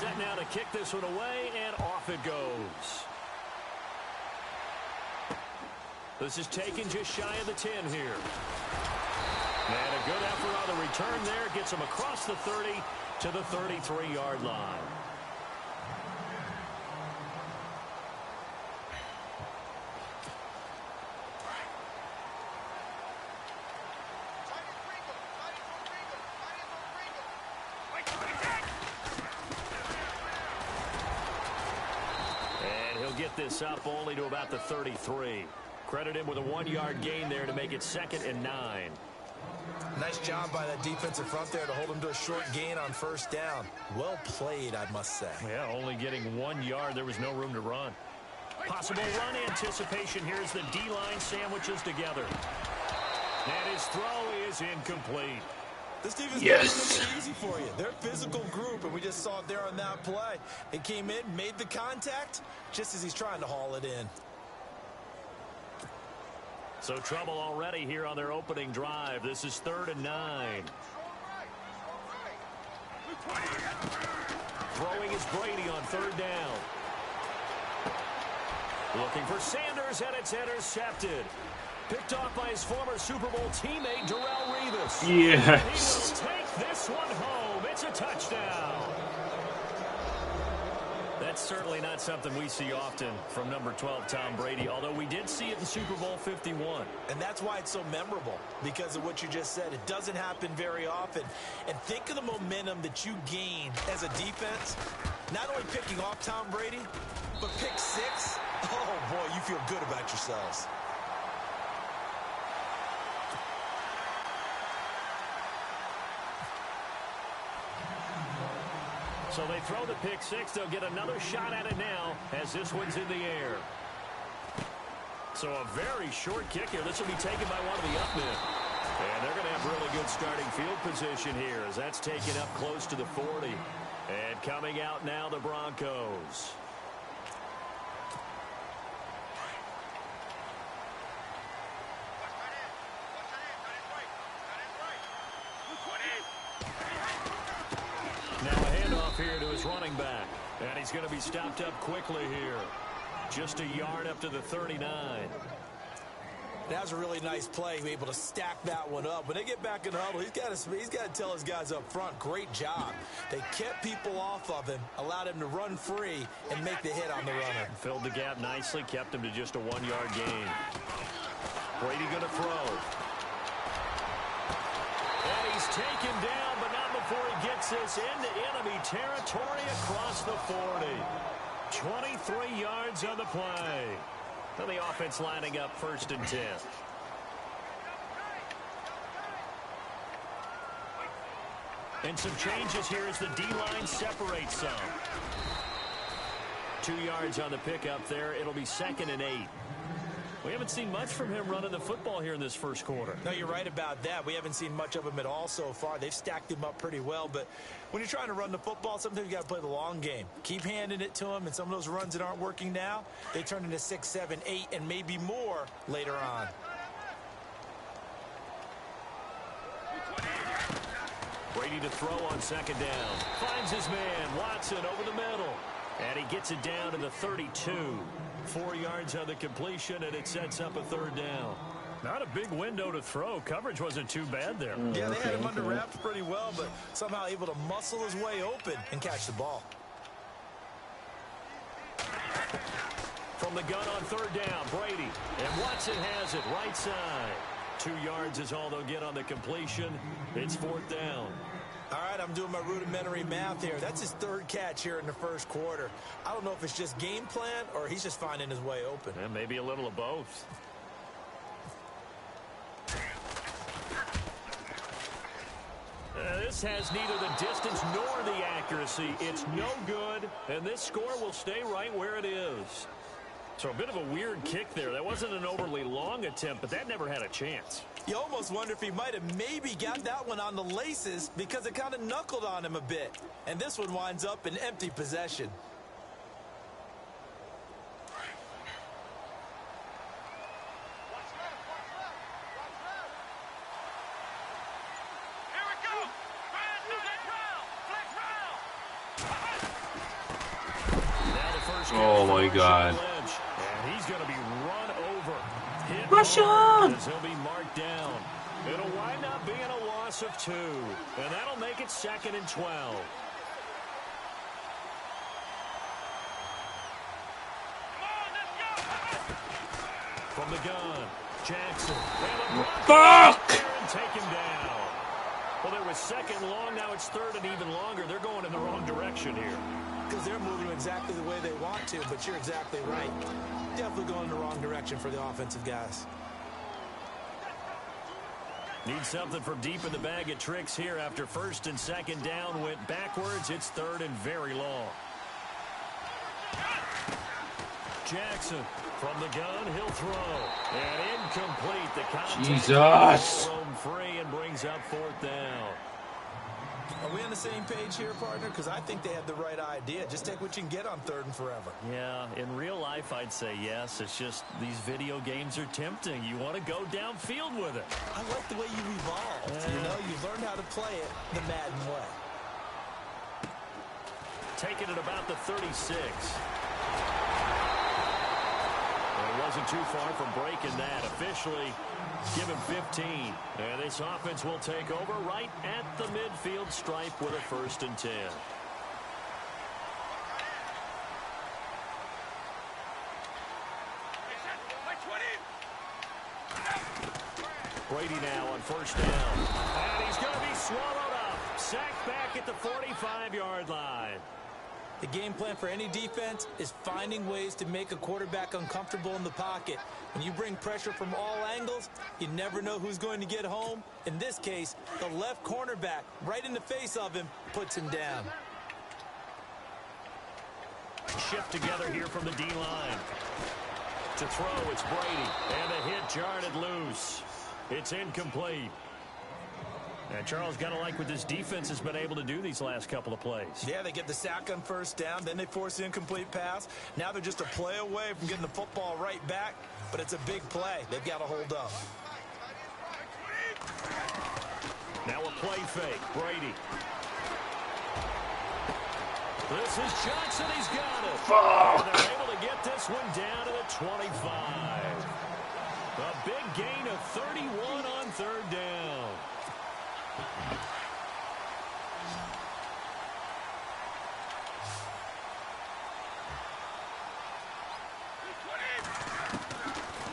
set now to kick this one away, and off it goes. This is taken just shy of the 10 here. And a good effort on the return there. Gets him across the 30 to the 33-yard line. And he'll get this up only to about the 33. Credit him with a 1-yard gain there to make it 2nd and 9. Nice job by that defensive front there to hold him to a short gain on first down. Well played, I must say. Yeah, only getting 1 yard. There was no room to run. Possible run anticipation here as the D-line sandwiches together. And his throw is incomplete. This defense is making it easy for you. They're a physical group, and we just saw it there on that play. They came in, made the contact, just as he's trying to haul it in. So trouble already here on their opening drive. This is 3rd and 9. Throwing is Brady on 3rd down. Looking for Sanders, and it's intercepted. Picked off by his former Super Bowl teammate, Darrelle Revis. Yes. He will take this one home. It's a touchdown. That's certainly not something we see often from number 12, Tom Brady, although we did see it in Super Bowl 51. And that's why it's so memorable, because of what you just said. It doesn't happen very often. And think of the momentum that you gain as a defense, not only picking off Tom Brady, but pick 6. Oh, boy, you feel good about yourselves. So they throw the pick 6. They'll get another shot at it now as this one's in the air. So a very short kick here. This will be taken by one of the up men. And they're going to have really good starting field position here as that's taken up close to the 40. And coming out now, the Broncos. Here to his running back, and he's going to be stopped up quickly here. Just a yard up to the 39. That was a really nice play, able to stack that one up. When they get back in the huddle, he's got to tell his guys up front, great job. They kept people off of him, allowed him to run free and make the hit on the runner. Filled the gap nicely, kept him to just a 1-yard gain. Brady going to throw. And he's taken down, but not before he gets this into enemy territory across the 40. 23 yards on the play. So the offense lining up 1st and 10. And some changes here as the D-line separates some. 2 yards on the pickup there. It'll be 2nd and 8. We haven't seen much from him running the football here in this first quarter. No, you're right about that. We haven't seen much of him at all so far. They've stacked him up pretty well, but when you're trying to run the football, sometimes you got to play the long game. Keep handing it to him, and some of those runs that aren't working now, they turn into 6, 7, 8, and maybe more later on. Brady to throw on 2nd down. Finds his man, Watson, over the middle. And he gets it down to the 32. 4 yards on the completion, and it sets up a 3rd down. Not a big window to throw. Coverage wasn't too bad there. Yeah, they had him under wraps pretty well, but somehow able to muscle his way open and catch the ball. From the gun on 3rd down, Brady. And Watson has it right side. 2 yards is all they'll get on the completion. It's 4th down. All right, I'm doing my rudimentary math here. That's his 3rd catch here in the first quarter. I don't know if it's just game plan or he's just finding his way open. And maybe a little of both. This has neither the distance nor the accuracy. It's no good, and this score will stay right where it is. So a bit of a weird kick there. That wasn't an overly long attempt, but that never had a chance. You almost wonder if he might have maybe got that one on the laces because it kind of knuckled on him a bit. And this one winds up in empty possession. Oh my God. And he's going to be run over. Rush on! He'll be marked down. It'll wind up being a loss of 2. And that'll make it 2nd and 12. From the gun, Jackson. Fuck! And take him down. Well, there was 2nd long. Now it's 3rd and even longer. They're going in the wrong direction here. Because they're moving exactly the way they want to, but you're exactly right. Definitely going in the wrong direction for the offensive guys. Need something from deep in the bag of tricks here after 1st and 2nd down went backwards. It's 3rd and very long. Jackson from the gun, he'll throw. And incomplete. The contact. Jesus. Roam free and brings up 4th down. Are we on the same page here, partner? Because I think they had the right idea. Just take what you can get on 3rd and forever. Yeah, in real life, I'd say yes. It's just these video games are tempting. You want to go downfield with it. I like the way you evolved. You know, you learned how to play it the Madden way. Taking it about the 36. It wasn't too far from breaking that. Officially, give him 15. And this offense will take over right at the midfield stripe with a 1st and 10. Brady now on 1st down. And he's going to be swallowed up. Sacked back at the 45-yard line. The game plan for any defense is finding ways to make a quarterback uncomfortable in the pocket. When you bring pressure from all angles, you never know who's going to get home. In this case, the left cornerback, right in the face of him, puts him down. Shift together here from the D-line. To throw, it's Brady. And the hit jarred it loose. It's incomplete. And Charles, got to like what this defense has been able to do these last couple of plays. Yeah, they get the sack on 1st down, then they force the incomplete pass. Now they're just a play away from getting the football right back, but it's a big play. They've got to hold up. Now a play fake. Brady. This is Johnson. He's got it. Fuck! And they're able to get this one down to the 25. A big gain of 31 on 3rd down.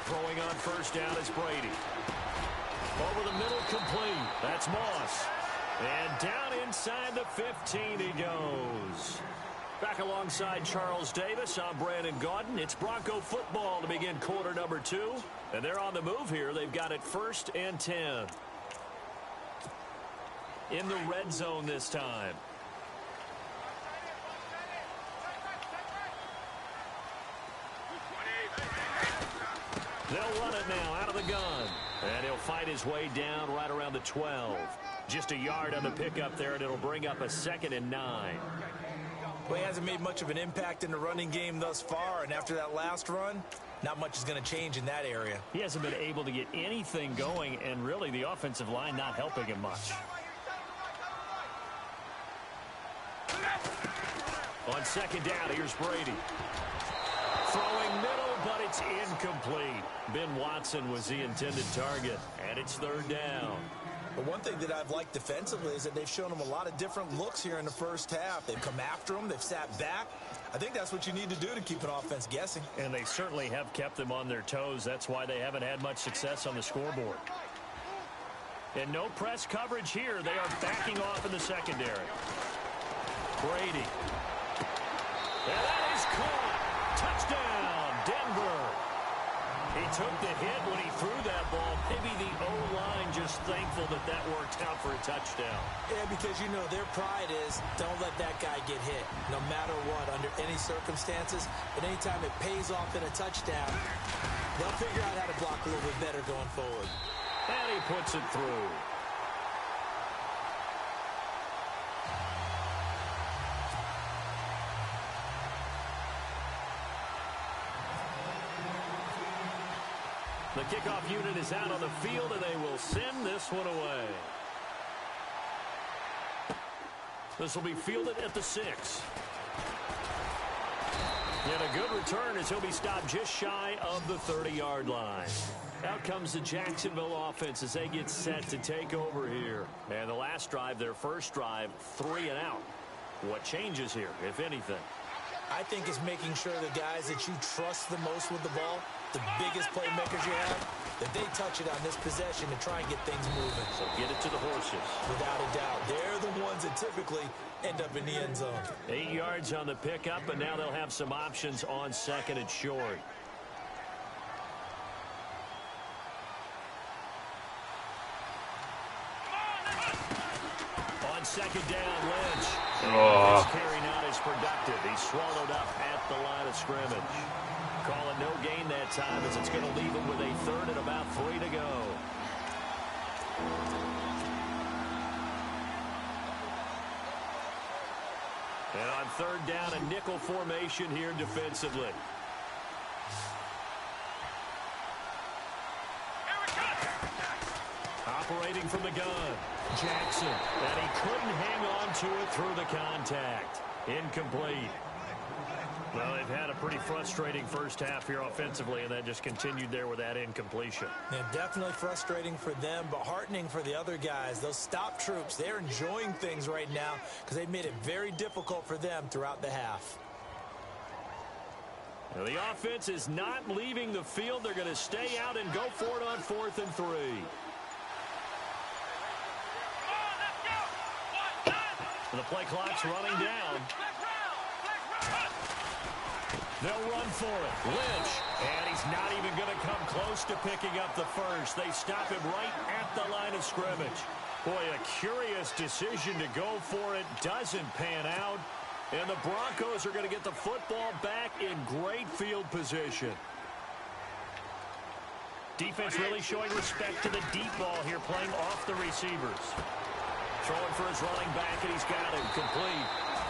Throwing on 1st down is Brady. Over the middle, complete. That's Moss. And down inside the 15 he goes. Back alongside Charles Davis, I'm Brandon Gaudin. It's Bronco football to begin quarter number 2. And they're on the move here. They've got it 1st and 10. In the red zone this time. They'll run it now out of the gun. And he'll fight his way down right around the 12. Just a yard on the pickup there, and it'll bring up a 2nd and 9. Well, he hasn't made much of an impact in the running game thus far, and after that last run, not much is going to change in that area. He hasn't been able to get anything going, and really the offensive line not helping him much. On 2nd down, here's Brady. Throwing middle, but it's incomplete. Ben Watson was the intended target, and it's 3rd down. But one thing that I've liked defensively is that they've shown him a lot of different looks here in the 1st half. They've come after him. They've sat back. I think that's what you need to do to keep an offense guessing. And they certainly have kept them on their toes. That's why they haven't had much success on the scoreboard. And no press coverage here. They are backing off in the secondary. Brady. And that is caught. Touchdown, Denver. He took the hit when he threw that ball. Maybe the O-line just thankful that that worked out for a touchdown. Yeah, because, you know, their pride is don't let that guy get hit, no matter what, under any circumstances. But anytime it pays off in a touchdown, they'll figure out how to block a little bit better going forward. And he puts it through. The kickoff unit is out on the field, and they will send this one away. This will be fielded at the 6. And a good return as he'll be stopped just shy of the 30-yard line. Out comes the Jacksonville offense as they get set to take over here. And the last drive, their first drive, 3 and out. What changes here, if anything? I think it's making sure the guys that you trust the most with the ball, the biggest playmakers you have, that they touch it on this possession to try and get things moving. So get it to the horses. Without a doubt. They're the ones that typically end up in the end zone. 8 yards on the pickup, and now they'll have some options on second and short. On second down, Lynch. This carry not as productive. He's swallowed up at the line of scrimmage. Call it no gain that time as it's going to leave him with a third and about 3 to go. And on third down, a nickel formation here defensively. Operating from the gun, Jackson, and he couldn't hang on to it through the contact. Incomplete. Well, they've had a pretty frustrating first half here offensively, and that just continued there with that incompletion. Yeah, definitely frustrating for them, but heartening for the other guys. Those stop troops, they're enjoying things right now because they've made it very difficult for them throughout the half. Now, the offense is not leaving the field. They're going to stay out and go for it on 4th and 3. And the play clock's running down. They'll run for it. Lynch. And he's not even going to come close to picking up the first. They stop him right at the line of scrimmage. Boy, a curious decision to go for it. Doesn't pan out. And the Broncos are going to get the football back in great field position. Defense really showing respect to the deep ball here, playing off the receivers. Throwing for his running back, and he's got him complete.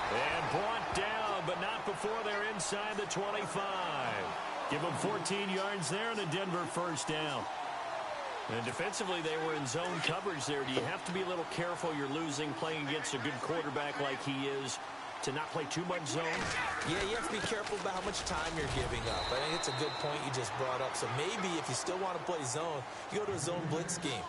And brought down, but not before they're inside the 25. Give them 14 yards there and a Denver first down. And defensively, they were in zone coverage there. Do you have to be a little careful? You're losing, playing against a good quarterback like he is, to not play too much zone? Yeah, you have to be careful about how much time you're giving up. I think it's a good point you just brought up. So maybe if you still want to play zone, you go to a zone blitz scheme.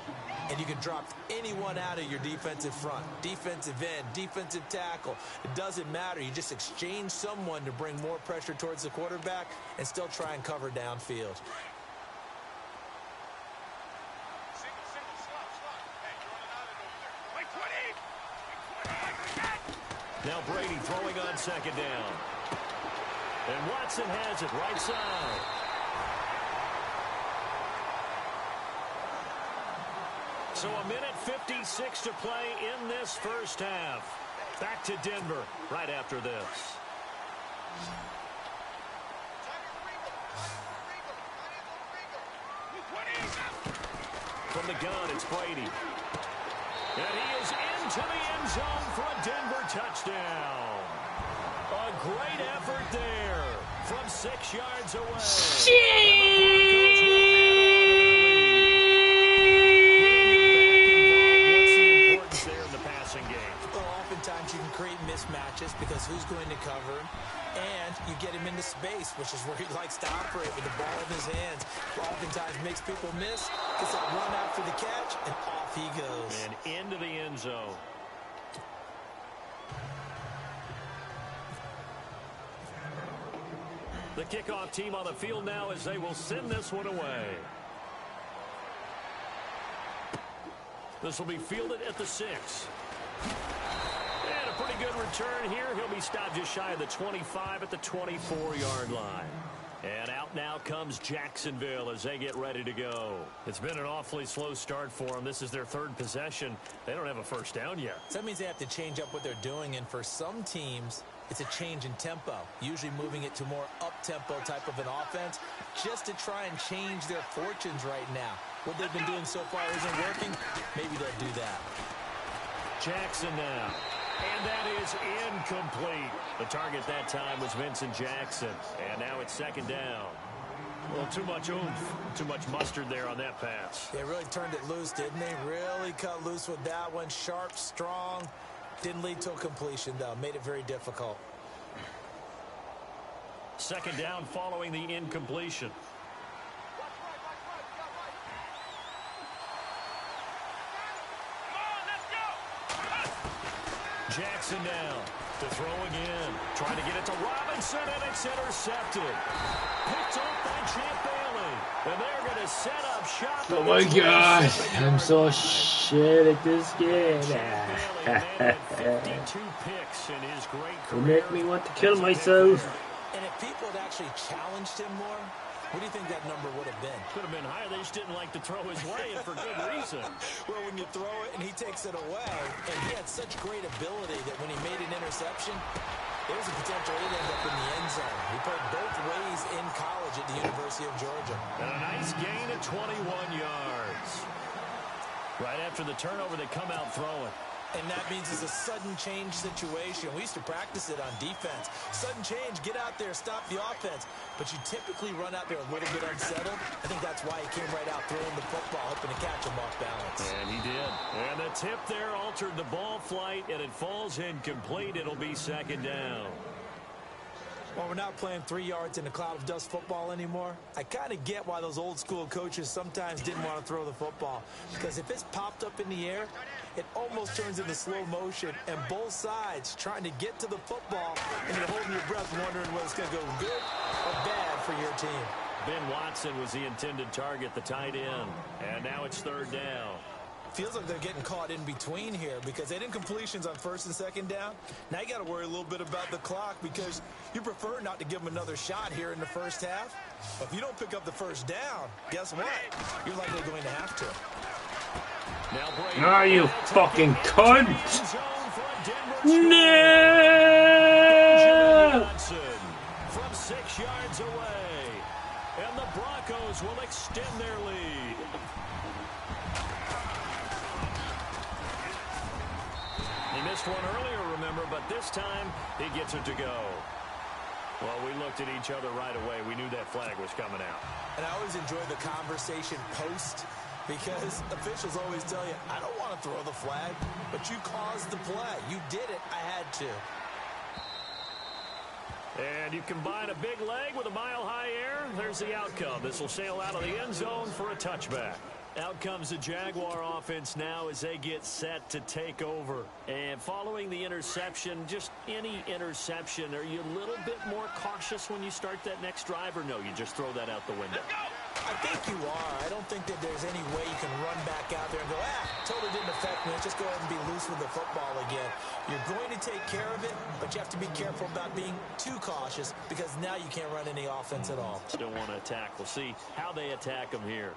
And you can drop anyone out of your defensive front, defensive end, defensive tackle. It doesn't matter. You just exchange someone to bring more pressure towards the quarterback and still try and cover downfield. Now Brady throwing on second down. And Watson has it right side. So a minute 56 to play in this first half. Back to Denver right after this. From the gun, it's Brady. And he is into the end zone for a Denver touchdown. A great effort there from 6 yards away. Oftentimes you can create mismatches because who's going to cover him, and you get him into space, which is where he likes to operate with the ball in his hands. Oftentimes makes people miss, gets that run after the catch, and off he goes. And into the end zone. The kickoff team on the field now as they will send this one away. This will be fielded at the 6. And a pretty good return here. He'll be stopped just shy of the 25 at the 24-yard line. And out now comes Jacksonville as they get ready to go. It's been an awfully slow start for them. This is their third possession. They don't have a first down yet. So that means they have to change up what they're doing, and for some teams, it's a change in tempo, usually moving it to more up-tempo type of an offense just to try and change their fortunes right now. What they've been doing so far isn't working. Maybe they'll do that. Jackson now. And that is incomplete. The target that time was Vincent Jackson. And now it's second down. Well, too much oomph, too much mustard there on that pass. They really turned it loose, didn't they? Really cut loose with that one. Sharp, strong. Didn't lead to a completion, though. Made it very difficult. Second down following the incompletion. Jackson down to throw again. Trying to get it to Robinson, and it's intercepted. Picked up by Champ Bailey. And they're going to set up shop. Oh my god, I'm so shit at this game. Champ Bailey, 52 picks in his great It'll career. make me want to kill myself. And if people had actually challenged him more, what do you think that number would have been? Could have been higher. They just didn't like to throw his way, and for good reason. Well, when you throw it and he takes it away, and he had such great ability that when he made an interception, there was a potential he'd end up in the end zone. He played both ways in college at the University of Georgia. And a nice gain of 21 yards. Right after the turnover, they come out throwing. And that means it's a sudden change situation. We used to practice it on defense. Sudden change, get out there, stop the offense. But you typically run out there a little bit unsettled. I think that's why he came right out throwing the football, hoping to catch him off balance. And he did. And the tip there altered the ball flight, and it falls incomplete. It'll be second down. Well, we're not playing 3 yards in a cloud of dust football anymore. I kind of get why those old school coaches sometimes didn't want to throw the football. Because if it's popped up in the air, it almost turns into slow motion, and both sides trying to get to the football, and you're holding your breath wondering whether it's going to go good or bad for your team. Ben Watson was the intended target, the tight end. And now it's third down. Feels like they're getting caught in between here because they did incompletions on first and second down. Now you got to worry a little bit about the clock because you prefer not to give them another shot here in the first half. But if you don't pick up the first down, guess what? You're likely going to have to. Now Brady. Ah, you fucking cunt! No! From 6 yards away. And the Broncos will extend their lead. He missed one earlier, remember, but this time he gets it to go. Well, we looked at each other right away. We knew that flag was coming out. And I always enjoy the conversation post because officials always tell you, I don't want to throw the flag, but you caused the play. You did it. I had to. And you combine a big leg with a mile-high air, there's the outcome. This will sail out of the end zone for a touchback. Out comes the Jaguar offense now as they get set to take over. And following the interception, just any interception, are you a little bit more cautious when you start that next drive, or no, you just throw that out the window? I think you are. I don't think that there's any way you can run back out there and go, totally didn't affect me. Let's just go ahead and be loose with the football again. You're going to take care of it, but you have to be careful about being too cautious because now you can't run any offense at all. Still want to attack. We'll see how they attack them here.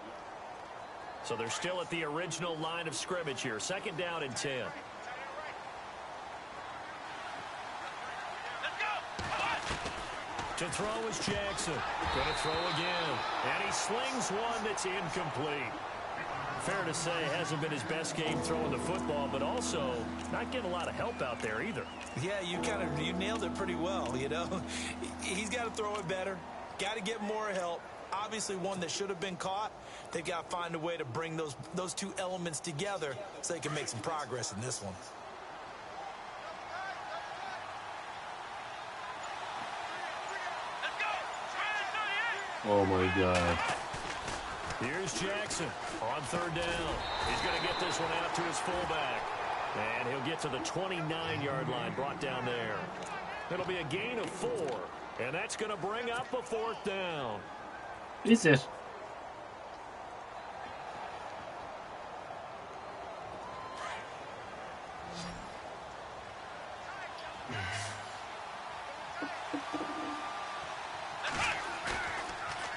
So they're still at the original line of scrimmage here. Second down and 10. To throw is Jackson. Going to throw again. And he slings one that's incomplete. Fair to say, hasn't been his best game throwing the football, but also not getting a lot of help out there either. Yeah, you nailed it pretty well, you know. He's got to throw it better. Got to get more help. Obviously one that should have been caught. They've got to find a way to bring those two elements together so they can make some progress in this one. Oh my god. Here's Jackson on third down. He's going to get this one out to his fullback. And he'll get to the 29-yard line, brought down there. It'll be a gain of 4. And that's going to bring up a fourth down. Is it?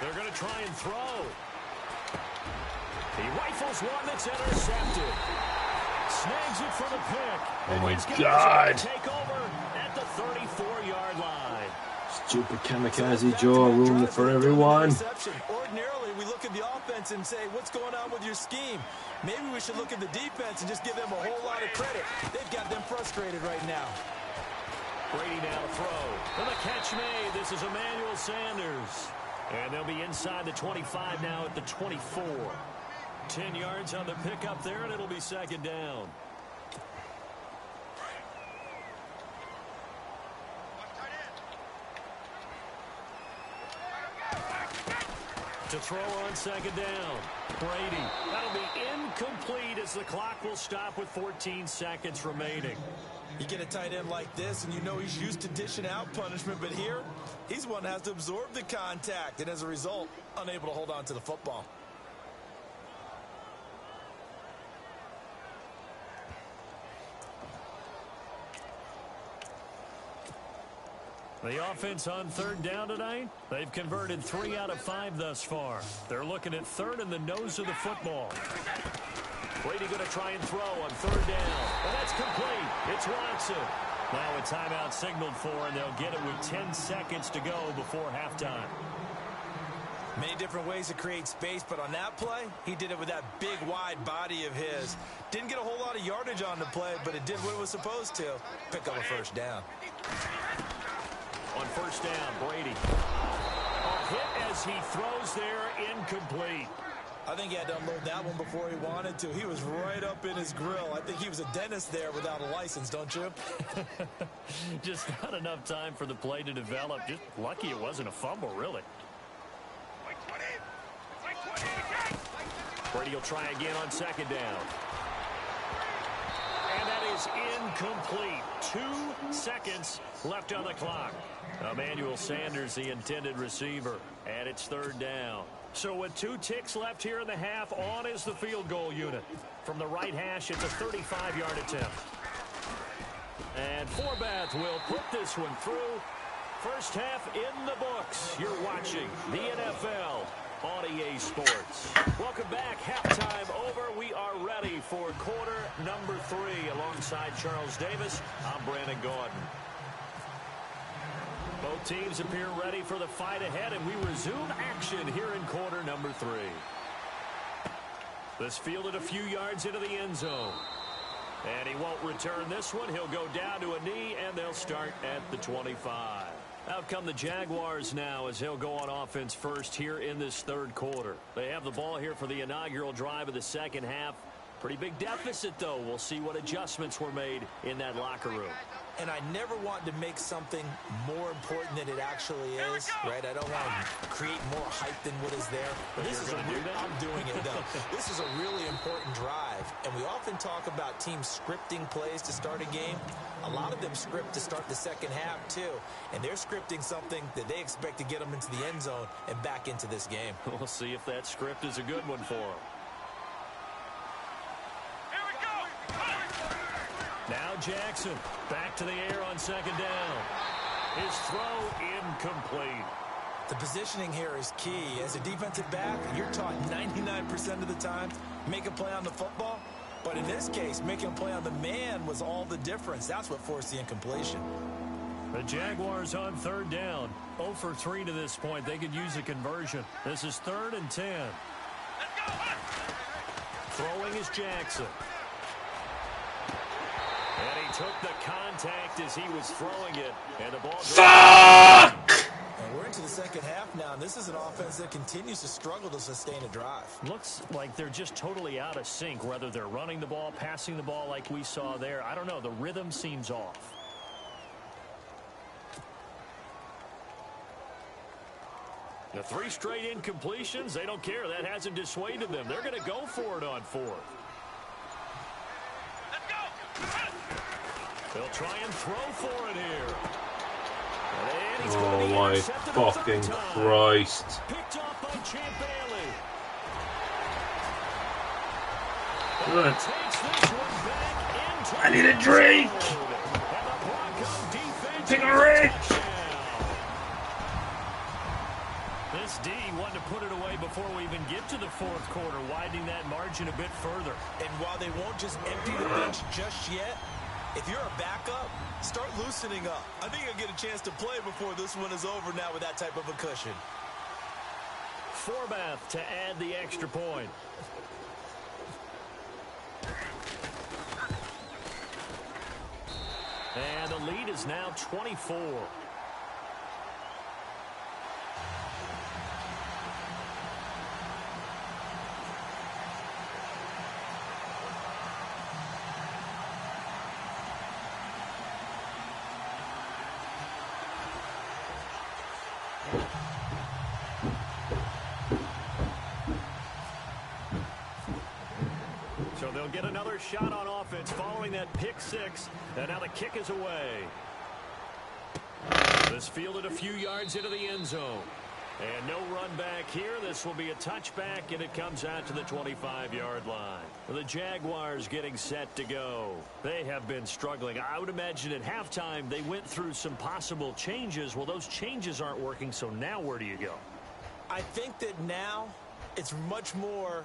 They're going to try and throw. He rifles one that's intercepted. Snags it for the pick. Oh my He's god. Take over at the 34-yard line. Stupid kamikaze Joe, room for everyone. Ordinarily, we look at the offense and say, what's going on with your scheme? Maybe we should look at the defense and just give them a whole lot of credit. They've got them frustrated right now. Brady now to throw. And the catch made. This is Emmanuel Sanders. And they'll be inside the 25 now at the 24. 10 yards on the pickup there, and it'll be second down. To throw on second down. Brady. That'll be incomplete as the clock will stop with 14 seconds remaining. You get a tight end like this, and you know he's used to dishing out punishment, but here, he's one that has to absorb the contact, and as a result, unable to hold on to the football. The offense on third down tonight, they've converted 3 out of 5 thus far. They're looking at third in the nose of the football. Brady going to try and throw on third down. And that's complete. It's Watson. Now a timeout signaled for, and they'll get it with 10 seconds to go before halftime. Many different ways to create space, but on that play, he did it with that big, wide body of his. Didn't get a whole lot of yardage on the play, but it did what it was supposed to. Pick up a first down. On first down, Brady. A hit as he throws there, incomplete. I think he had to unload that one before he wanted to. He was right up in his grill. I think he was a dentist there without a license, don't you? Just not enough time for the play to develop. Just lucky it wasn't a fumble, really. Brady will try again on second down. And that is incomplete. 2 seconds left on the clock. Emmanuel Sanders, the intended receiver, and it's third down. So with 2 ticks left here in the half, on is the field goal unit. From the right hash, it's a 35-yard attempt. And Forbath will put this one through. First half in the books. You're watching the NFL on EA Sports. Welcome back. Halftime over. We are ready for quarter number 3. Alongside Charles Davis, I'm Brandon Gordon. Both teams appear ready for the fight ahead, and we resume action here in quarter number 3. This fielded a few yards into the end zone. And he won't return this one. He'll go down to a knee, and they'll start at the 25. Out come the Jaguars now as they'll go on offense first here in this third quarter. They have the ball here for the inaugural drive of the second half. Pretty big deficit, though. We'll see what adjustments were made in that locker room. And I never want to make something more important than it actually is, right? I don't want to create more hype than what is there. But this is I'm doing it, though. This is a really important drive. And we often talk about teams scripting plays to start a game. A lot of them script to start the second half, too. And they're scripting something that they expect to get them into the end zone and back into this game. We'll see if that script is a good one for them. Now Jackson back to the air on second down. His throw incomplete. The positioning here is key. As a defensive back, you're taught 99% of the time, make a play on the football. But in this case, making a play on the man was all the difference. That's what forced the incompletion. The Jaguars on third down. 0 for 3 to this point. They could use a conversion. This is 3rd and 10. Throwing is Jackson. And he took the contact as he was throwing it. And the ball... Fuck! And we're into the second half now. And this is an offense that continues to struggle to sustain a drive. Looks like they're just totally out of sync, whether they're running the ball, passing the ball like we saw there. I don't know. The rhythm seems off. The 3 straight incompletions, they don't care. That hasn't dissuaded them. They're going to go for it on 4th. They'll try and throw for it here. Oh my fucking Christ. Picked off by Champ Bailey. I need a drink. Take a drink. This D wanted to put it away before we even get to the 4th quarter, widening that margin a bit further. And while they won't just empty the bench just yet, if you're a backup, start loosening up. I think you'll get a chance to play before this one is over now with that type of a cushion. Forbath to add the extra point. And the lead is now 24. they'll get another shot on offense following that pick six. And now the kick is away. This fielded a few yards into the end zone. And no run back here. This will be a touchback, and it comes out to the 25-yard line. The Jaguars getting set to go. They have been struggling. I would imagine at halftime they went through some possible changes. Well, those changes aren't working, so now where do you go? I think that now it's much more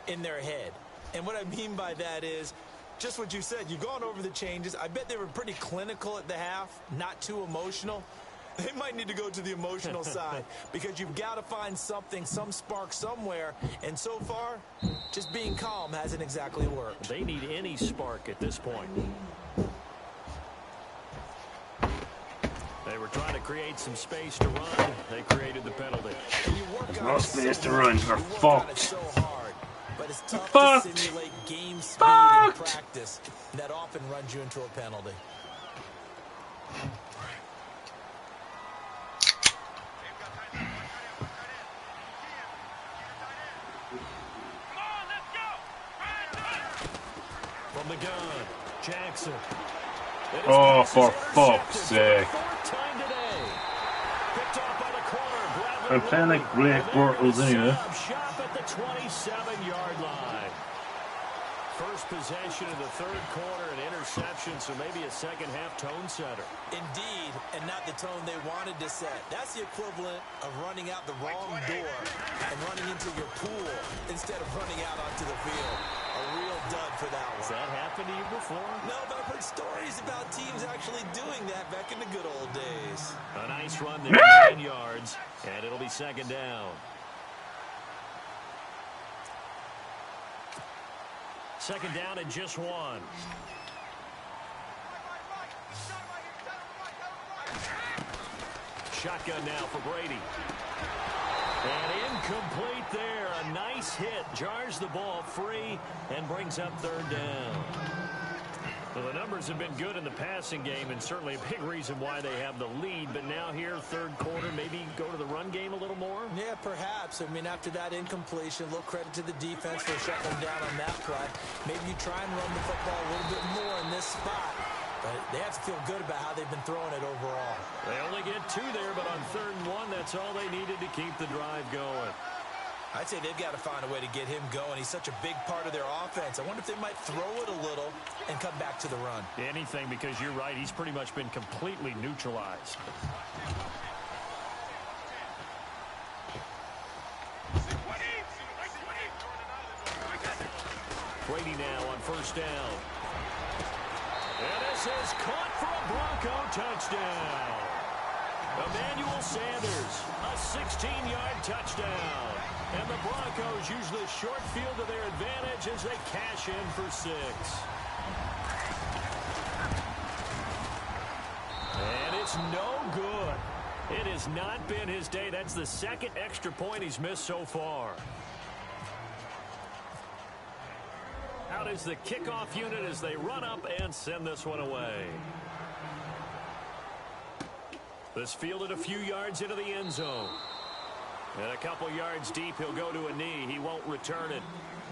in their head. And what I mean by that is just what you said. You've gone over the changes. I bet they were pretty clinical at the half, not too emotional. They might need to go to the emotional side because you've got to find something, some spark somewhere. And so far, just being calm hasn't exactly worked. They need any spark at this point. They were trying to create some space to run. They created the penalty. No space to run. We're fucked. So hard, but it's tough to simulate game speed in practice. That often runs you into a penalty. From the gun, Jackson. Oh, for fuck's sake. I'm playing like Blake Bortles anyway. Shot at the 27-yard line. First possession of the third quarter, an interception, so maybe a second-half tone setter. Indeed, and not the tone they wanted to set. That's the equivalent of running out the wrong door and running into your pool instead of running out onto the field. A real dud for that one. Has that happened to you before? No, but I've heard stories about teams actually doing that back in the good old days. A nice run there, 9 yards, and it'll be second down. Second down and just one. Shotgun now for Brady. And incomplete there. A nice hit. Jars the ball free and brings up third down. Well, the numbers have been good in the passing game and certainly a big reason why they have the lead. But now here, third quarter, maybe go to the run game a little more? Yeah, perhaps. I mean, after that incompletion, a little credit to the defense for shutting them down on that play. Maybe you try and run the football a little bit more in this spot. But they have to feel good about how they've been throwing it overall. They only get 2 there, but on third and 1, that's all they needed to keep the drive going. I'd say they've got to find a way to get him going. He's such a big part of their offense. I wonder if they might throw it a little and come back to the run. Anything, because you're right. He's pretty much been completely neutralized. Brady now on first down. And this is caught for a Bronco touchdown. Emmanuel Sanders, a 16-yard touchdown. And the Broncos use the short field to their advantage as they cash in for 6. And it's no good. It has not been his day. That's the second extra point he's missed so far. Out is the kickoff unit as they run up and send this one away. This fielded a few yards into the end zone. And a couple yards deep, he'll go to a knee. He won't return it.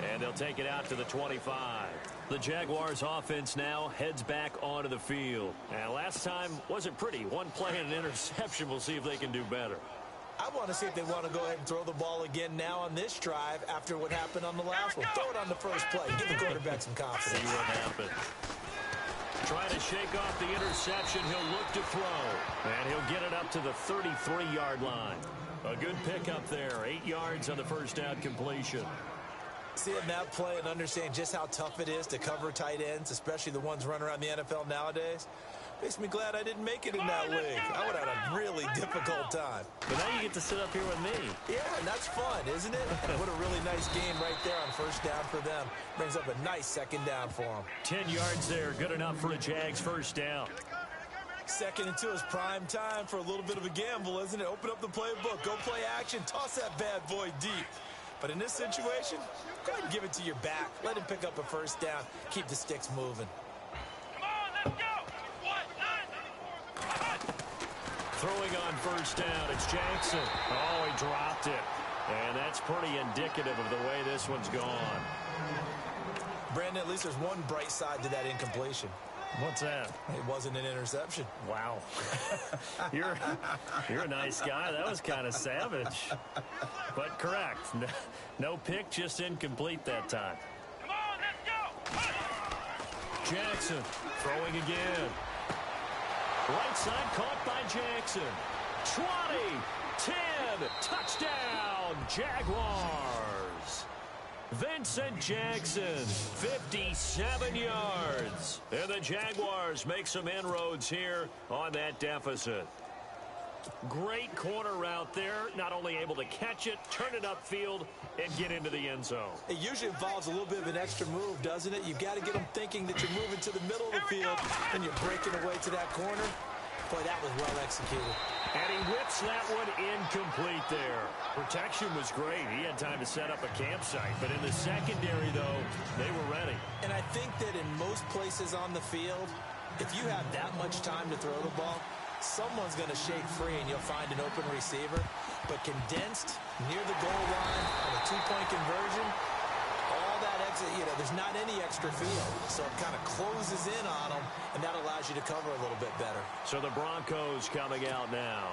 And they'll take it out to the 25. The Jaguars offense now heads back onto the field. And last time wasn't pretty. One play and an interception. We'll see if they can do better. I want to see if they want to go ahead and throw the ball again now on this drive after what happened on the last one. Throw it on the first play. Give the quarterback some confidence. See what happens. Trying to shake off the interception. He'll look to throw. And he'll get it up to the 33-yard line. A good pickup there. 8 yards on the first down completion. Seeing that play and understand just how tough it is to cover tight ends, especially the ones running around the NFL nowadays, makes me glad I didn't make it in that league. I would have had a really difficult time. But now you get to sit up here with me. Yeah, and that's fun, isn't it? And what a really nice game right there on first down for them. Brings up a nice second down for them. 10 yards there. Good enough for a Jags first down. Second and 2 is prime time for a little bit of a gamble, isn't it? Open up the playbook, go play action, toss that bad boy deep. But in this situation, go ahead and give it to your back. Let him pick up a first down. Keep the sticks moving. Come on, let's go. Throwing on first down, it's Jackson. Oh, he dropped it. And that's pretty indicative of the way this one's gone. Brandon, at least there's one bright side to that incompletion. What's that? It wasn't an interception. Wow. You're a nice guy. That was kind of savage. But correct. No pick, just incomplete that time. Come on, let's go. Jackson throwing again. Right side caught by Jackson. 20, 10, touchdown, Jaguars. Vincent Jackson, 57 yards. And the Jaguars make some inroads here on that deficit. Great corner route there. Not only able to catch it, turn it upfield, and get into the end zone. It usually involves a little bit of an extra move, doesn't it? You've got to get them thinking that you're moving to the middle of the field and you're breaking away to that corner. Boy, that was well executed. And he whips that one incomplete there. Protection was great. He had time to set up a campsite. But in the secondary, though, they were ready. And I think that in most places on the field, if you have that much time to throw the ball, someone's going to shake free and you'll find an open receiver. But condensed, near the goal line, on a two-point conversion, all that exit, there's not any extra field. So it kind of closes in on them, and that allows you to cover a little bit better. So the Broncos coming out now.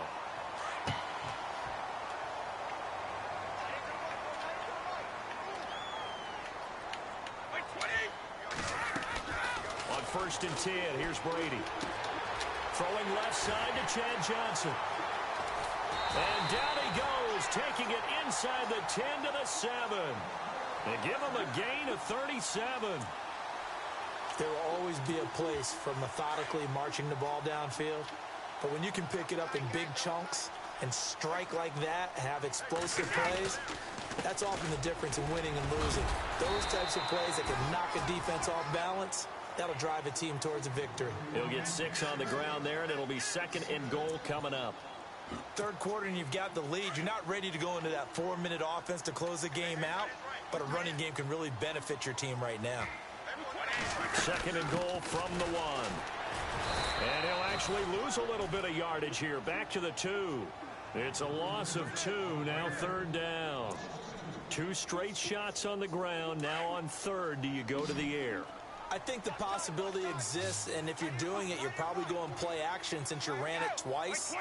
On 1st and 10, here's Brady. Throwing left side to Chad Johnson. And down he goes, taking it inside the 10 to the 7. They give him a gain of 37. There will always be a place for methodically marching the ball downfield. But when you can pick it up in big chunks and strike like that, have explosive plays, that's often the difference in winning and losing. Those types of plays that can knock a defense off balance, that'll drive a team towards a victory. He'll get 6 on the ground there, and it'll be 2nd and goal coming up. Third quarter, and you've got the lead. You're not ready to go into that 4-minute offense to close the game out, but a running game can really benefit your team right now. 2nd and goal from the 1. And he'll actually lose a little bit of yardage here. Back to the 2. It's a loss of 2. Now 3rd down. 2 straight shots on the ground. Now on 3rd, do you go to the air? I think the possibility exists, and if you're doing it, you're probably going play action since you ran it twice.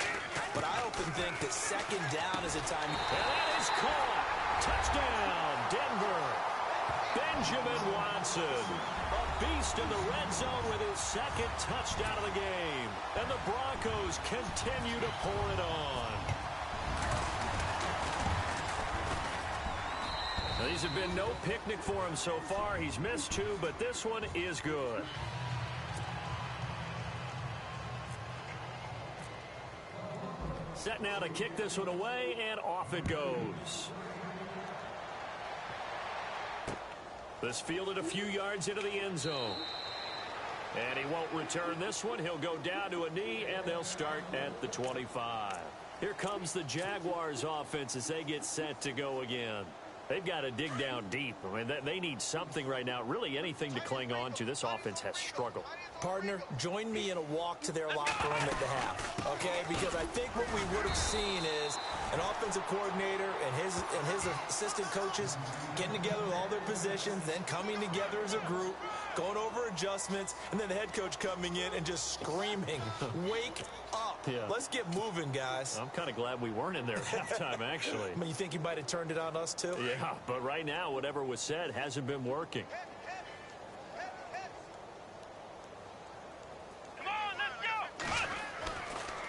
But I often think that 2nd down is a time. And that is caught. Touchdown, Denver. Benjamin Watson, a beast in the red zone with his 2nd touchdown of the game. And the Broncos continue to pour it on. Now, these have been no picnic for him so far. He's missed 2, but this one is good. Set now to kick this one away, and off it goes. This fielded a few yards into the end zone. And he won't return this one. He'll go down to a knee, and they'll start at the 25. Here comes the Jaguars offense as they get set to go again. They've got to dig down deep. I mean, they need something right now, really anything to cling on to. This offense has struggled. Partner, join me in a walk to their locker room at the half, okay? Because I think what we would have seen is an offensive coordinator and his assistant coaches getting together with all their positions, then coming together as a group, going over adjustments, and then the head coach coming in and just screaming, wake up. Yeah. Let's get moving, guys. I'm kind of glad we weren't in there at halftime, actually. I mean, you think he might have turned it on us, too? Yeah, but right now, whatever was said hasn't been working. Come on, let's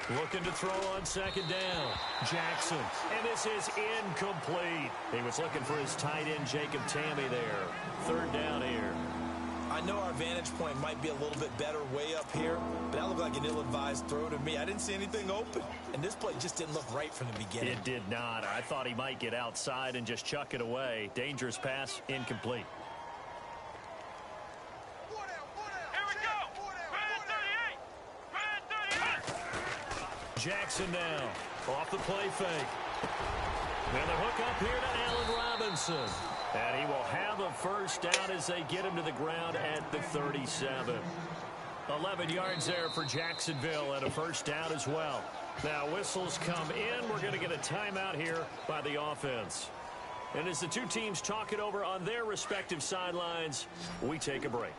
go. Looking to throw on 2nd down. Jackson. And this is incomplete. He was looking for his tight end, Jacob Tammy, there. 3rd down here. I know our vantage point might be a little bit better way up here, but that looked like an ill-advised throw to me. I didn't see anything open, and this play just didn't look right from the beginning. It did not. I thought he might get outside and just chuck it away. Dangerous pass, incomplete. Here we go. Red 38. Red 38. Jackson now. Off the play fake. And the hook up here to Allen Robinson. And he will have a 1st down as they get him to the ground at the 37. 11 yards there for Jacksonville and a 1st down as well. Now whistles come in. We're going to get a timeout here by the offense. And as the two teams talk it over on their respective sidelines, we take a break.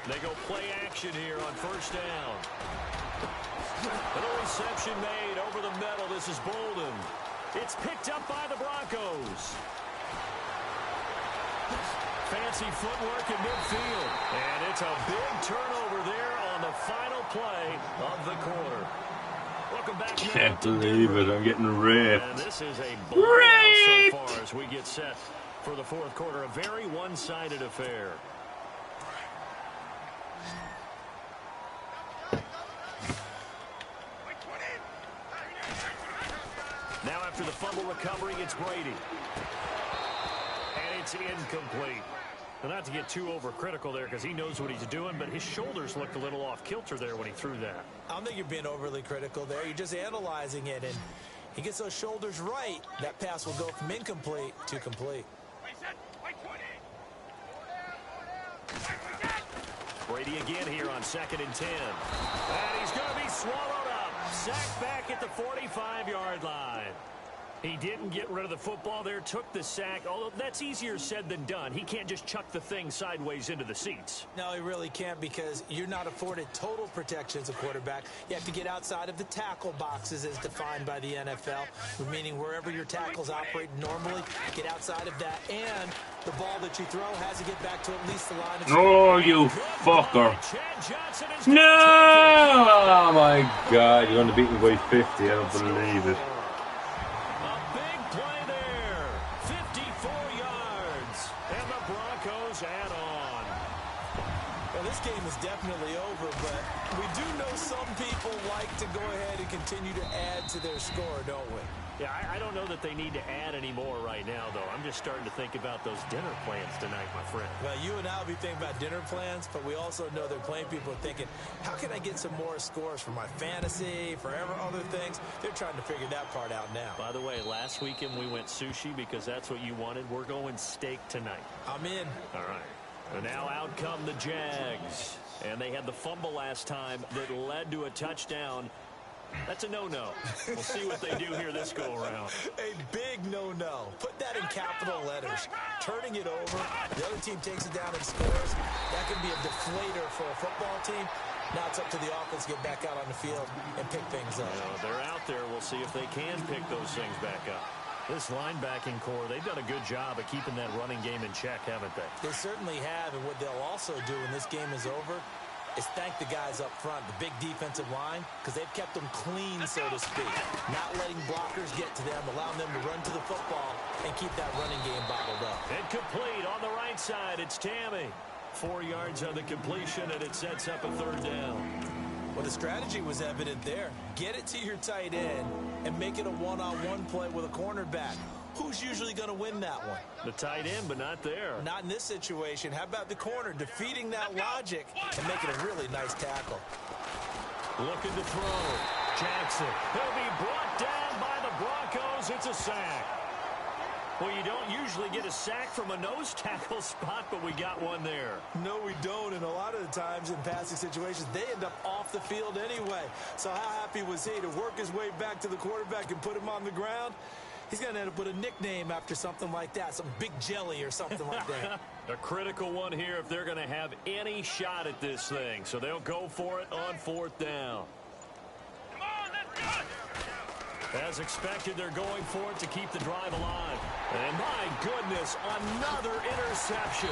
They go play action here on first down. And a reception made over the middle. This is Bolden. It's picked up by the Broncos. Fancy footwork in midfield. And it's a big turnover there on the final play of the quarter. Welcome back. Can't believe it. I'm getting ripped. And this is a blowout so far as we get set for the fourth quarter. A very one-sided affair. Now after the fumble recovery, it's Brady. And it's incomplete. Well, not to get too overcritical there because he knows what he's doing, but his shoulders looked a little off kilter there when he threw that. I don't think you're being overly critical there. You're just analyzing it, and he gets those shoulders right. That pass will go from incomplete to complete. Brady again here on 2nd and 10. And he's going to be swallowed up. Sacked back at the 45-yard line. He didn't get rid of the football there, took the sack. Although that's easier said than done. He can't just chuck the thing sideways into the seats. No, he really can't because you're not afforded total protection as a quarterback. You have to get outside of the tackle boxes as defined by the NFL, meaning wherever your tackles operate normally, get outside of that. And the ball that you throw has to get back to at least the line of... Oh, you fucker. No! Oh, my God. You're going to beat me by 50. I don't believe it. Add on. Well, this game is definitely over, but we do know some people like to go ahead and continue to add to their score, don't we? Yeah, I don't know that they need to add any more right now, though. I'm just starting to think about those dinner plans tonight, my friend. Well, you and I will be thinking about dinner plans, but we also know there are plenty of people thinking, how can I get some more scores for my fantasy, for other things? They're trying to figure that part out now. By the way, last weekend we went sushi because that's what you wanted. We're going steak tonight. I'm in. All right. And now out come the Jags. And they had the fumble last time that led to a touchdown. That's a no-no. We'll see what they do here this go-around. A big no-no. Put that in capital letters. Turning it over, the other team takes it down and scores. That can be a deflator for a football team. Now it's up to the offense to get back out on the field and pick things up. They're out there. We'll see if they can pick those things back up. This linebacking core, they've done a good job of keeping that running game in check, haven't they? They certainly have, and what they'll also do when this game is over is thank the guys up front, the big defensive line, because they've kept them clean, so to speak. Not letting blockers get to them, allowing them to run to the football and keep that running game bottled up. Incomplete on the right side. It's Tammy. 4 yards on the completion, and it sets up a third down. Well, the strategy was evident there. Get it to your tight end and make it a one-on-one play with a cornerback. Who's usually going to win that one? The tight end, but not there. Not in this situation. How about the corner defeating that logic and making a really nice tackle? Looking to throw. Jackson. He'll be brought down by the Broncos. It's a sack. Well, you don't usually get a sack from a nose tackle spot, but we got one there. No, we don't, and a lot of the times in passing situations, they end up off the field anyway. So how happy was he to work his way back to the quarterback and put him on the ground? He's going to end up with a nickname after something like that, some Big Jelly or something like that. A critical one here if they're going to have any shot at this thing. So they'll go for it on 4th down. Come on, let's go! As expected, they're going for it to keep the drive alive. And my goodness, another interception.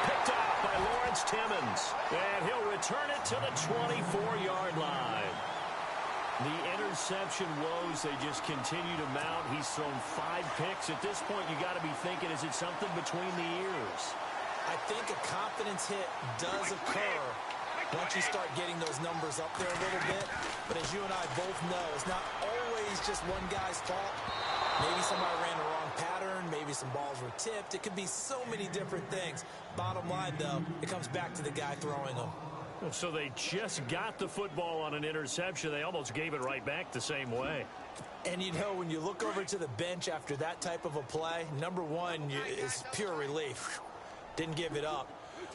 Picked off by Lawrence Timmons. And he'll return it to the 24-yard line. The interception woes, they just continue to mount. He's thrown 5 picks. At this point, you got to be thinking, is it something between the ears? I think a confidence hit does occur once you start getting those numbers up there a little bit. But as you and I both know, it's not always just one guy's fault. Maybe somebody ran the wrong pattern. Maybe some balls were tipped. It could be so many different things. Bottom line, though, it comes back to the guy throwing them. So they just got the football on an interception. They almost gave it right back the same way. And, you know, when you look over to the bench after that type of a play, number one is pure relief. Didn't give it up.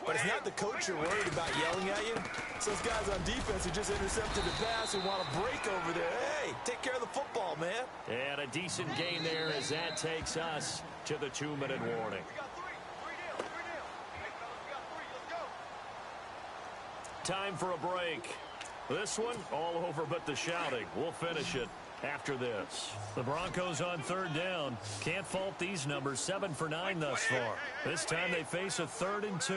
But it's not the coach you're worried about yelling at you. It's those guys on defense who just intercepted the pass and want to break over there. Hey, take care of the football, man. And a decent gain there as that takes us to the 2-minute warning. Time for a break. This one, all over but the shouting. We'll finish it after this. The Broncos on 3rd down. Can't fault these numbers. 7 for 9 thus far. This time they face a 3rd and 2.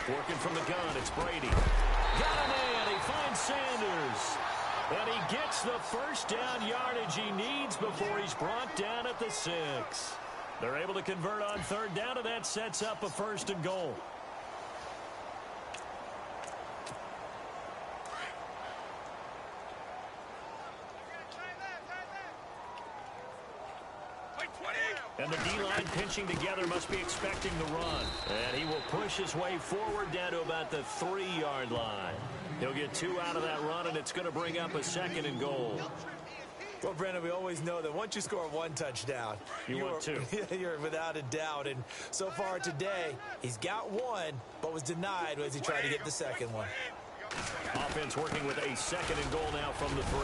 Working from the gun, it's Brady. Got a man. He finds Sanders. And he gets the first down yardage he needs before he's brought down at the 6. They're able to convert on 3rd down, and that sets up a 1st and goal. And the D-line pinching together must be expecting the run. And he will push his way forward down to about the 3-yard line. He'll get 2 out of that run, and it's going to bring up a 2nd and goal. Well, Brandon, we always know that once you score 1 touchdown, you want 2. You're without a doubt. And so far today, he's got 1, but was denied as he tried to get the 2nd one. Offense working with a 2nd and goal now from the 3.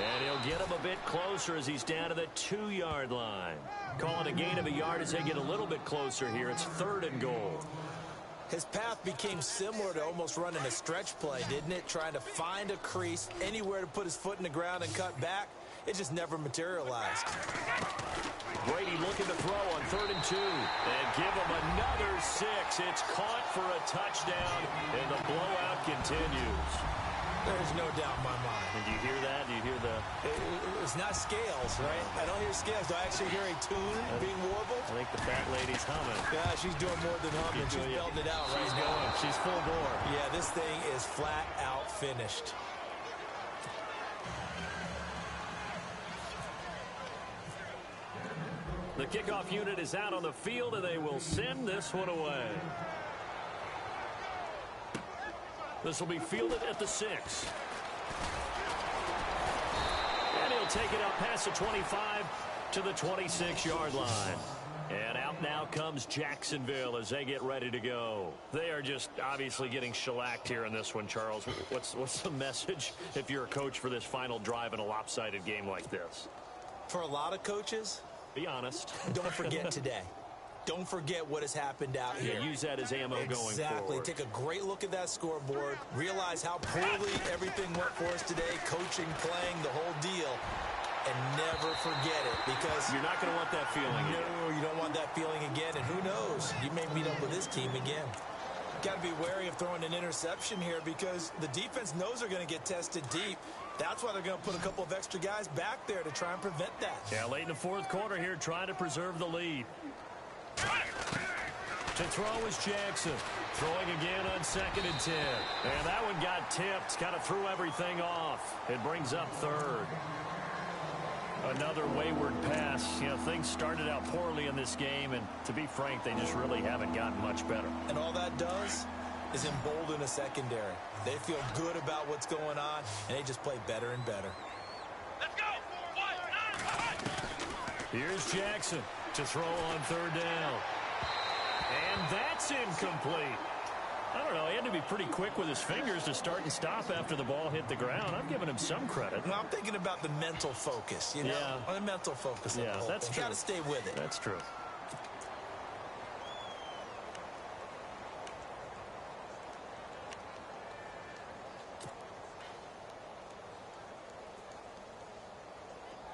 And he'll get him a bit closer as he's down to the 2-yard line. Calling a gain of a yard as they get a little bit closer here. It's 3rd and goal. His path became similar to almost running a stretch play, didn't it? Trying to find a crease, anywhere to put his foot in the ground and cut back. It just never materialized. Brady looking to throw on 3rd and 2. And give him another 6. It's caught for a touchdown, and the blowout continues. There's no doubt in my mind. Did you hear that? Do you hear the... It's not scales, right? I don't hear scales. Do I actually hear a tune being warbled? I think the fat lady's humming. Yeah, she's doing more than humming. She's belting it out right now. She's full bore. Yeah, this thing is flat out finished. The kickoff unit is out on the field, and they will send this one away. This will be fielded at the 6. And he'll take it up past the 25 to the 26-yard line. And out now comes Jacksonville as they get ready to go. They are just obviously getting shellacked here in this one, Charles. What's the message if you're a coach for this final drive in a lopsided game like this? For a lot of coaches, be honest. Don't forget today. Don't forget what has happened out here. Use that as ammo going forward. Exactly. Take a great look at that scoreboard. Realize how poorly everything went for us today. Coaching, playing, the whole deal. And never forget it, because you're not going to want that feeling again. No, you don't want that feeling again. And who knows? You may meet up with this team again. Got to be wary of throwing an interception here, because the defense knows they're going to get tested deep. That's why they're going to put a couple of extra guys back there to try and prevent that. Yeah, late in the 4th quarter here, trying to preserve the lead. To throw is Jackson. Throwing again on 2nd and 10. And that one got tipped. Kind of threw everything off. It brings up 3rd. Another wayward pass. You know, things started out poorly in this game, and to be frank, they just really haven't gotten much better. And all that does is embolden a secondary. They feel good about what's going on, and they just play better and better. Let's go! Here's Jackson to throw on 3rd down. And that's incomplete. I don't know. He had to be pretty quick with his fingers to start and stop after the ball hit the ground. I'm giving him some credit. Well, I'm thinking about the mental focus, you know? Yeah. The mental focus. Yeah, that's true. You got to stay with it. That's true.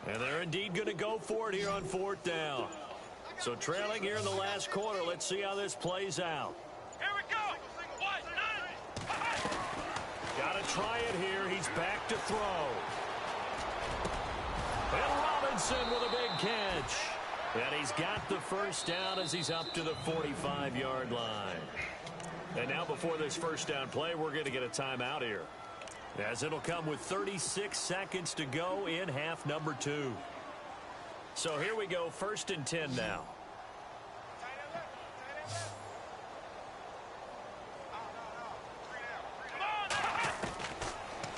And they're indeed going to go for it here on 4th down. So trailing here in the last quarter. Let's see how this plays out. Here we go! Got to try it here. He's back to throw. And Robinson with a big catch. And he's got the first down as he's up to the 45-yard line. And now before this first down play, we're going to get a timeout here, as it'll come with 36 seconds to go in half number 2. So here we go, 1st and 10 now.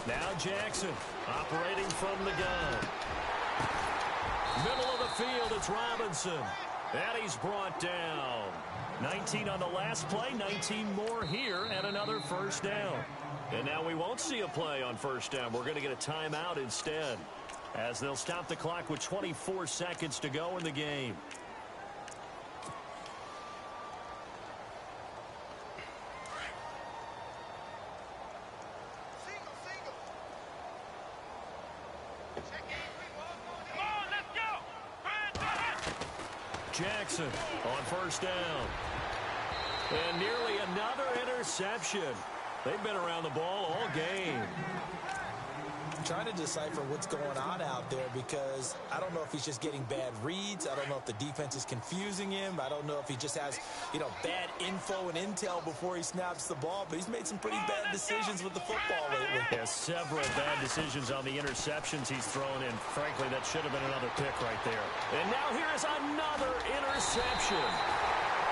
Now Jackson operating from the gun. Middle of the field, it's Robinson. And he's brought down. 19 on the last play, 19 more here, and another first down. And now we won't see a play on first down. We're going to get a timeout instead, as they'll stop the clock with 24 seconds to go in the game. Jackson on first down. And nearly another interception. They've been around the ball all game. I'm trying to decipher what's going on out there because I don't know if he's just getting bad reads. I don't know if the defense is confusing him. I don't know if he just has, bad info and intel before he snaps the ball. But he's made some pretty bad decisions with the football lately. Yeah, several bad decisions on the interceptions he's thrown in. Frankly, that should have been another pick right there. And now here is another interception.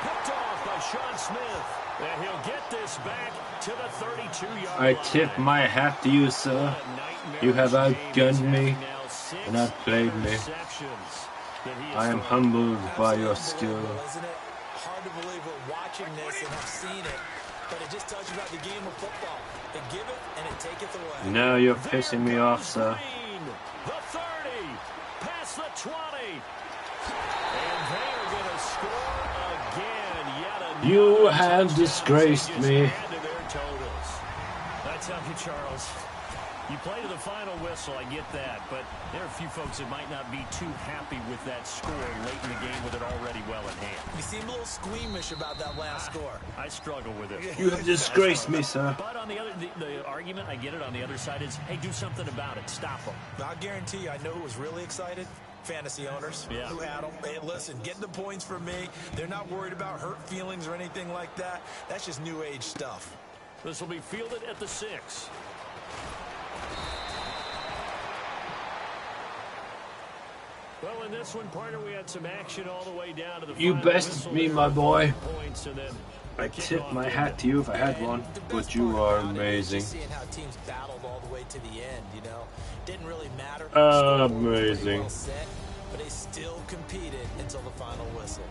Picked off by Sean Smith. And he'll get this back to the 32-yard line. I tip my hat to you, sir. You have outgunned me and outplayed me. I am humbled by your skill. Isn't it hard to believe we're watching this and have seen it, but it just tells you about the game of football. They give it and it taketh away. No, you're pissing me off, sir. The 30, past the 20, and they're going to score again. You have disgraced me. I tell you, Charles, you play to the final whistle, I get that, but there are a few folks that might not be too happy with that score late in the game with it already well in hand. You seem a little squeamish about that last score. I struggle with it. You have disgraced me, sir. But on the other, the argument, I get it, on the other side is, hey, do something about it. Stop them. I guarantee you, I know who was really excited. Fantasy owners who had them. Hey, listen, getting the points from me. They're not worried about hurt feelings or anything like that. That's just new age stuff. This will be fielded at the 6. Well, in this one, partner, we had some action all the way down to the You final bested whistle. me, my boy. Points, and then I tip my hat to you if I had one, but you are amazing. Seeing how teams battled all the way to the end, didn't really matter. Amazing. Well set, but they still competed until the final whistle.